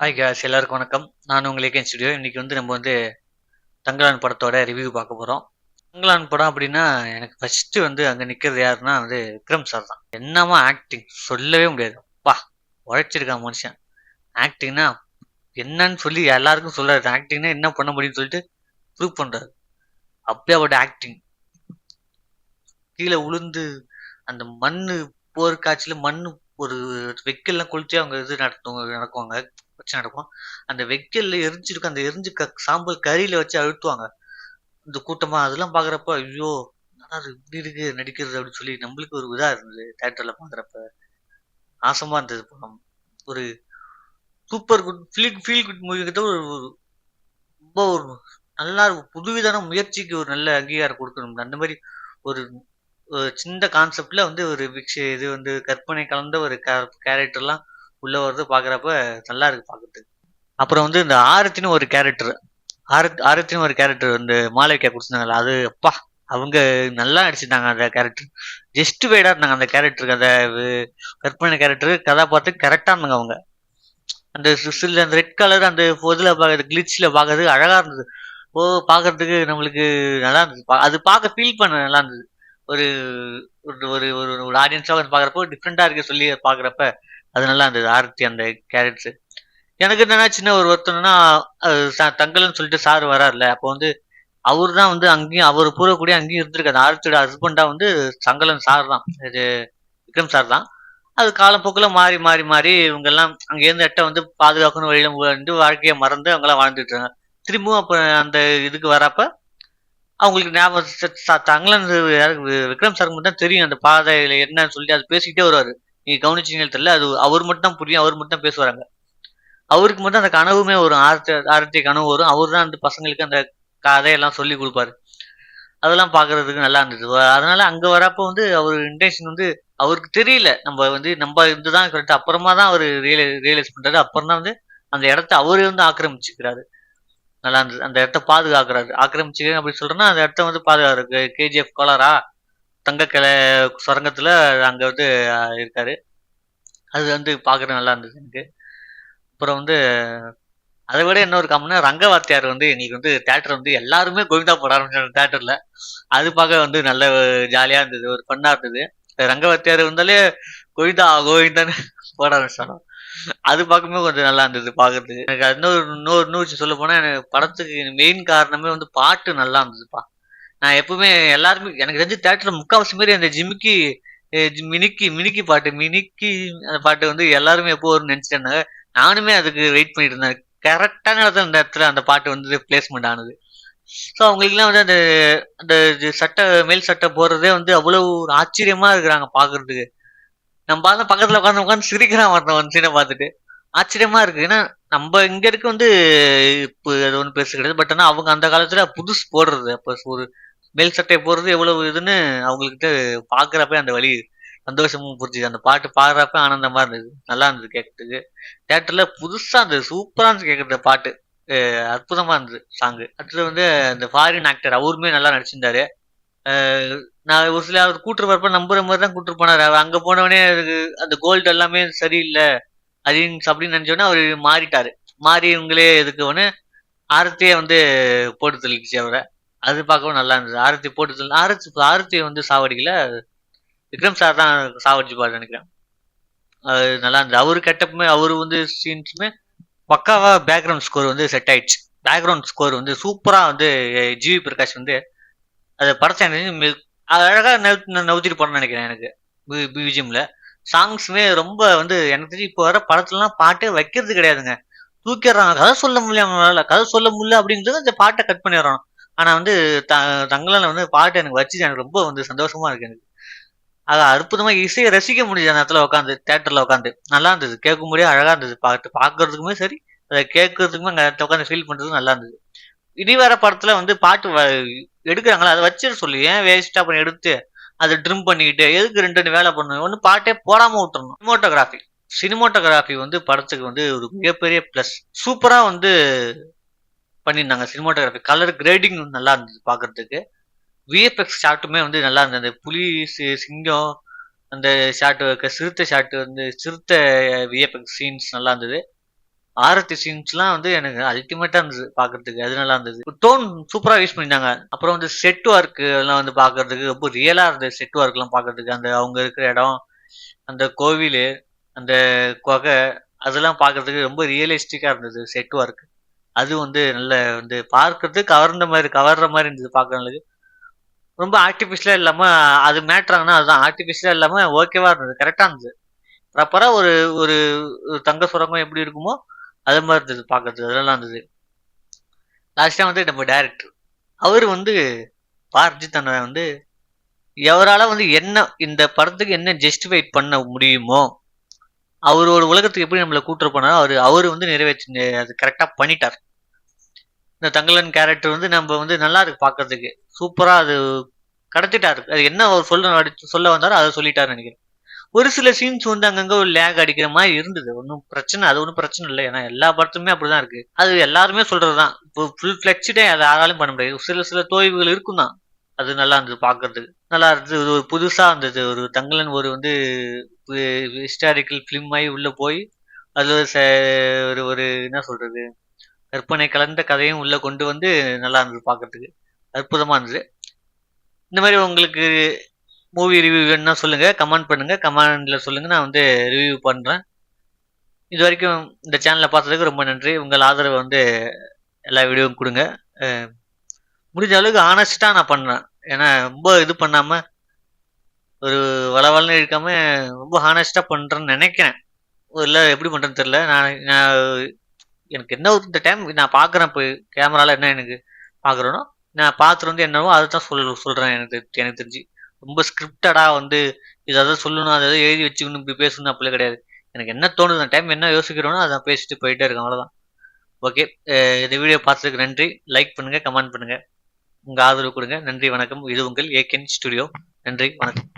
Hi guys எல்லாருக்கும் வணக்கம். நான் உங்கள் ஏகேன் ஸ்டுடியோ. இன்னைக்கு நம்ம தங்கலான் படத்தோட ரிவ்யூ பார்க்க போகிறோம். தங்கலான் படம் அப்படின்னா எனக்கு ஃபர்ஸ்ட் அங்கே நிற்கிறது யாருன்னா விக்ரம் சார் தான். என்னமா ஆக்டிங் சொல்லவே முடியாது. அப்பா உழைச்சிருக்கான் மனுஷன். ஆக்டிங்னா என்னன்னு சொல்லி எல்லாருக்கும் சொல்றாரு. ஆக்டிங்னா என்ன பண்ண முடியும்னு சொல்லிட்டு ப்ரூவ் பண்றாரு. அப்படியாப்பட்ட ஆக்டிங். கீழே உளுந்து அந்த மண்ணு போர் காட்சியில மண்ணு ஒரு வெக்கெல்லாம் கொளுத்தி அவங்க நடக்குவாங்க, வச்சு நடக்கும். அந்த வெக்கல்ல எரிஞ்சிருக்கும், அந்த சாம்பல் கறியில வச்சு அழுத்துவாங்க இந்த கூட்டமா. அதெல்லாம் பாக்குறப்ப ஐயோ அது இப்படி இருக்கு நடிக்கிறது அப்படின்னு சொல்லி நம்மளுக்கு ஒரு இதா இருந்தது. தேட்டர்ல பாக்குறப்ப ஆசமா இருந்தது படம். ஒரு super good feel good movie கிட்ட ரொம்ப ஒரு நல்லா புதுவிதான முயற்சிக்கு ஒரு நல்ல அங்கீகாரம் கொடுக்கணும். அந்த மாதிரி ஒரு சின்ன கான்செப்ட்ல ஒரு இது கற்பனை கலந்த ஒரு கேரக்டர்லாம் உள்ள வருது. பாக்குறப்ப நல்லா இருக்கு பாக்குறதுக்கு. அப்புறம் இந்த ஆரத்தின்னு ஒரு கேரக்டர், ஆரத்தின்னு ஒரு கேரக்டர் மாளவிகா கொடுத்துருந்தாங்கல்ல, அது அப்பா அவங்க நல்லா நடிச்சிருந்தாங்க. அந்த கேரக்டர் ஜஸ்ட் வைடா இருந்தாங்க. அந்த கேரக்டருக்கு அந்த கற்பனை கேரக்டர் கதாபாத்திரம் கரெக்டா இருந்தாங்க அவங்க. அந்த சில அந்த ரெட் கலர் அந்த இதுல பாக்குறது கிளிச்ல பாக்குறது அழகா இருந்தது. ஓ பாக்குறதுக்கு நம்மளுக்கு நல்லா இருந்தது. அது பார்க்க ஃபீல் பண்ண நல்லா இருந்தது. ஒரு ஒரு ஒரு ஒரு ஆடியன்ஸா பாக்குறப்போ டிஃப்ரெண்டா இருக்கு சொல்லி பாக்குறப்ப அது நல்லா இருந்தது. ஆரத்தி அந்த கேரக்டர் எனக்கு என்னன்னா சின்ன ஒரு வருத்தம்னா தங்கல்னு சொல்லிட்டு சார் வராருல, அப்போ அவர் தான் அங்கேயும் அவர் பூரக்கூடிய அங்கேயும் இருந்திருக்காரு. ஆர்த்தியோட ஹஸ்பண்டா சங்கலன் சார் தான், இது விக்ரம் சார் தான். அது காலப்போக்கில் மாறி மாறி மாறி இவங்க எல்லாம் அங்கேருந்து எட்ட பாதுகாக்கணும் வழியில வாழ்க்கையை மறந்து அவங்க எல்லாம் வாழ்ந்துட்டு இருக்காங்க. திரும்பவும் அப்ப அந்த இதுக்கு வரப்ப அவங்களுக்கு ஞாபகம் தங்கலன் விக்ரம் சாருக்கு மட்டும் தான் தெரியும் அந்த பாதையில என்னன்னு சொல்லி அது பேசிக்கிட்டே வருவாரு. நீங்க கவனிச்சீங்கன்னு தெரியல, அது அவர் மட்டும் தான் புரியும், அவர் மட்டும் தான் பேசுவாங்க. அவருக்கு மட்டும் அந்த கனவுமே வரும், ஆரத்தி கனவு வரும். அவர் தான் அந்த பசங்களுக்கு அந்த கதையெல்லாம் சொல்லி கொடுப்பாரு. அதெல்லாம் பாக்குறதுக்கு நல்லா இருந்தது. அதனால அங்க வரப்போ அவர் இன்டென்ஷன் அவருக்கு தெரியல. நம்ம இதுதான் கரெக்ட். அப்புறமா தான் அவர் ரியலைஸ் பண்றாரு. அப்புறம் தான் அந்த இடத்த அவரே ஆக்கிரமிச்சுக்கிறாரு. நல்லா இருந்தது. அந்த இடத்த பாதுகாக்கிறாரு. ஆக்கிரமிச்சுக்கிறேன் அப்படி சொல்றேன்னா அந்த இடத்த பாதுகாக்கிறாரு. கேஜிஎஃப் கோலாரா தங்கக்கிளை சுரங்கத்துல அங்க இருக்காரு. அது பாக்குறது நல்லா இருந்தது எனக்கு. அப்புறம் அதை விட இன்னொரு காமனா ரங்கவாத்தியார் எங்களுக்கு தேட்டர் எல்லாருமே கோவிந்தா போட ஆரம்பிச்சாங்க தேட்டர்ல. அது பார்க்க நல்ல ஜாலியா இருந்தது, ஒரு ஃபன்னா இருந்தது. ரங்கவாத்தியார் இருந்தாலே கோவிந்தா கோவிந்தான்னு போட ஆரம்பிச்சாங்க. அது பார்க்கும்போது கொஞ்சம் நல்லா இருந்தது பாக்குறதுக்கு. எனக்கு இன்னொரு சொல்ல போனா எனக்கு படத்துக்கு மெயின் காரணமே பாட்டு நல்லா இருந்ததுப்பா. நான் எப்பவுமே எல்லாருமே எனக்கு தெரிஞ்சு தேட்டர்ல முக்காவாசி மாரி அந்த ஜிமிக்கி மினிக்கி மினிக்கி பாட்டு மினிக்கி அந்த பாட்டு எல்லாருமே எப்போ வரும்னு நினைச்சிட்டு இருந்தாங்க. நானுமே அதுக்கு வெயிட் பண்ணிட்டு இருந்தேன். கரெக்டான அந்த இடத்துல அந்த பாட்டு பிளேஸ்மெண்ட் ஆனது. ஸோ அவங்களுக்குலாம் அந்த அந்த சட்டை மேல் சட்டை போடுறதே அவ்வளவு ஒரு ஆச்சரியமா இருக்கிறாங்க பாக்குறதுக்கு. நம்ம பார்த்து பக்கத்துல உட்காந்து சிரிக்கிறான் ஒருத்தன் சீனை பார்த்துட்டு. ஆச்சரியமா இருக்கு. ஏன்னா நம்ம இங்க இருக்க இப்போ அது ஒன்றும் பெருசு கிடையாது. பட் ஆனால் அவங்க அந்த காலத்துல புதுசு போடுறது, அப்போ ஒரு மேல் சட்டை போடுறது எவ்வளவு இதுன்னு அவங்கக்கிட்ட பாக்குறப்ப அந்த வழி சந்தோஷமும் புரிஞ்சுது. அந்த பாட்டு பாடுறப்ப ஆனந்தமா இருந்தது, நல்லா இருந்தது கேட்கறதுக்கு. தேட்டர்ல புதுசா இருந்தது, சூப்பரா இருந்துச்சு கேட்கறது பாட்டு. அற்புதமா இருந்தது சாங்கு. அடுத்தது அந்த ஃபாரின் ஆக்டர் அவருமே நல்லா நடிச்சிருந்தாரு. நான் ஒரு சில அவர் கூட்டு வரப்ப நம்புற மாதிரி தான் கூட்டு போனாரு. அவர் அங்க போனவனே அந்த கோல்டு எல்லாமே சரியில்லை அப்படின்னு நினைச்சோடனே அவர் மாறிட்டாரு. மாறி இவங்களே எதுக்குன்னு ஆரத்தியே போட்டு தள்ளிடுச்சு அவரை. அது பார்க்கவும் நல்லா இருந்தது. ஆரத்தி போட்டு தள்ளி ஆரத்தி சாவடிக்கல, விக்ரம் சார் தான் சாவடிச்சு பாரு நினைக்கிறேன். அது நல்லா இருந்தது. அவரு கெட்டப்புமே அவரு சீன்ஸுமே பக்காவா பேக்ரவுண்ட் ஸ்கோர் செட் ஆயிடுச்சு. பேக்ரவுண்ட் ஸ்கோர் சூப்பரா ஜிவி பிரகாஷ் அதை படத்தை அழகா நவுத்திட்டு போறேன்னு நினைக்கிறேன். எனக்கு பிஜிஎம்ல சாங்ஸுமே ரொம்ப எனக்கு தெரிஞ்சு இப்போ வர படத்துலலாம் பாட்டே வைக்கிறது கிடையாதுங்க. தூக்கிடுறாங்க. கதை சொல்ல முடியல, கதை சொல்ல முடியல அப்படின்றது அந்த பாட்டை கட் பண்ணிடுறோம். ஆனா தங்களால பாட்டு எனக்கு வச்சு எனக்கு ரொம்ப சந்தோஷமா இருக்கு எனக்கு. அது அற்புதமா இசையை ரசிக்க முடியுது அந்த இடத்துல உட்காந்து, தேட்டர்ல உட்காந்து. நல்லா இருந்தது, கேட்கும் முடியாது, அழகா இருந்தது. பாட்டு பாக்குறதுக்குமே சரி, அதை கேட்கறதுக்குமே அங்க இடத்துல உட்காந்து ஃபீல் பண்றதுக்கும் நல்லா இருந்தது. இனி வர படத்துல பாட்டு எடுக்கிறாங்களா அதை வச்சிட சொல்லி ஏன் வேஸ்டா பண்ணி எடுத்து அதை ட்ரிம் பண்ணிக்கிட்டு எதுக்கு ரெண்டு வேலை பண்ணணும். ஒன்று பாட்டே போடாம விட்டுறணும். சினிமோட்டோகிராஃபி படத்துக்கு ஒரு மிகப்பெரிய பிளஸ். சூப்பரா பண்ணியிருந்தாங்க சினிமோட்டோகிராஃபி. கலர் கிரேடிங் நல்லா இருந்தது பாக்குறதுக்கு. விஎஃப்எக்ஸ் ஷாட்டுமே நல்லா இருந்தது. அந்த புலி சிங்கம் அந்த ஷாட்டு, சிறுத்தை ஷாட்டு சிறுத்தை விஎஃப்எக்ஸ் சீன்ஸ் நல்லா இருந்தது. ஆரத்தி சீன்ஸ்லாம் வந்து எனக்கு அல்டிமேட்டா இருந்தது பார்க்கறதுக்கு. அது நல்லா இருந்தது. டோன் சூப்பரா யூஸ் பண்ணியிருந்தாங்க. அப்புறம் வந்து செட் ஒர்க் எல்லாம் வந்து பார்க்கறதுக்கு ரொம்ப ரியலா இருந்தது. செட் ஒர்க்லாம் பார்க்கறதுக்கு. அந்த அவங்க இருக்கிற இடம், அந்த கோவிலு, அந்த கொகை அதெல்லாம் பார்க்கறதுக்கு ரொம்ப ரியலிஸ்டிக்கா இருந்தது செட் ஒர்க். அது வந்து நல்ல வந்து பார்க்கறதுக்கு கவர்ற மாரி இருந்தது பார்க்கறவங்களுக்கு. ரொம்ப ஆர்டிஃபிஷியலா இல்லாம அது மேட்டர் ஆகுனா அதுதான் ஆர்டிஃபிஷியலா இல்லாம ஓகேவா இருந்தது. கரெக்ட்டா இருந்தது. ப்ராப்பரா ஒரு ஒரு ஒரு தங்க சுரங்கம் எப்படி இருக்குமோ அது மாதிரி இருந்தது பார்க்கறதுக்கு. அதெல்லாம் இருந்தது. லாஸ்டா வந்து நம்ம டைரக்டர் அவரு வந்து அர்ஜித் அண்ணன் வந்து எவரால வந்து என்ன இந்த படத்துக்கு என்ன ஜஸ்டிஃபை பண்ண முடியுமோ அவரோட உலகத்துக்கு எப்படி நம்மளை கூட்டு போனாரோ அவரு வந்து நிறைவேற்றி அது கரெக்டா பண்ணிட்டார். இந்த தங்கலன் கேரக்டர் வந்து நம்ம வந்து நல்லா இருக்கு பார்க்கறதுக்கு. சூப்பரா அது கடத்திட்டாரு. அது என்ன அவர் சொல்ல வந்தாரோ அதை சொல்லிட்டாருன்னு நினைக்கிறேன். ஒரு சில சீன்ஸ் வந்து அங்கங்க ஒரு லேக் அடிக்கிற மாதிரி இருந்தது. அது ஒன்றும் பிரச்சனை இல்லை. ஏன்னா எல்லா படத்துமே அப்படிதான் இருக்கு. அது எல்லாருமே சொல்றதுதான். இப்போ ஃபுல் ஃபிளெக்சிடே அதை யாராலும் பண்ண முடியாது. சில சில தோய்வுகள் இருக்கும் தான். அது நல்லா இருந்தது பார்க்கறதுக்கு. நல்லா இருந்தது. ஒரு புதுசா இருந்தது. ஒரு தங்கலன் ஒரு வந்து ஹிஸ்டாரிக்கல் ஃபிலிம் ஆகி உள்ள போய் அது ஒரு ஒரு என்ன சொல்றது கற்பனை கலந்த கதையும் உள்ள கொண்டு வந்து நல்லா இருந்தது பார்க்கறதுக்கு. அற்புதமா இருந்தது. இந்த மாதிரி உங்களுக்கு மூவி ரிவ்யூ வேணும்னா சொல்லுங்க. கமெண்ட் பண்ணுங்க. கமெண்ட்ல சொல்லுங்க. நான் வந்து ரிவ்யூ பண்றேன். இது வரைக்கும் இந்த சேனலை பார்த்ததுக்கு ரொம்ப நன்றி. உங்கள் ஆதரவை வந்து எல்லா வீடியோவும் கொடுங்க. முடிஞ்ச அளவுக்கு ஆனஸ்டா நான் பண்றேன். ஏன்னா ரொம்ப இது பண்ணாம ஒரு வளவளன்னு இருக்காம ரொம்ப ஹானஸ்டா பண்றேன்னு நினைக்கிறேன். இல்லை எப்படி பண்றேன்னு தெரியல. நான் எனக்கு என்ன இந்த டைம் நான் பார்க்குறேன். இப்போ கேமரால என்ன எனக்கு பார்க்குறேனோ நான் பார்த்துட்டு வந்து என்னவோ அதை தான் சொல்கிறேன். எனக்கு தெரிஞ்சு ரொம்ப ஸ்கிரிப்டடாக வந்து இதை சொல்லணும் அதை எழுதி வச்சுக்கணும் இப்படி பேசணும் அப்படியே கிடையாது. எனக்கு என்ன தோணுது அந்த டைம் என்ன யோசிக்கிறோனோ அதை பேசிட்டு போயிட்டே இருக்கேன். அவ்வளோதான். ஓகே. இந்த வீடியோ பார்த்ததுக்கு நன்றி. லைக் பண்ணுங்கள், கமெண்ட் பண்ணுங்கள், உங்கள் ஆதரவு கொடுங்க. நன்றி, வணக்கம். இது உங்கள் ஏகேன் ஸ்டுடியோ. நன்றி, வணக்கம்.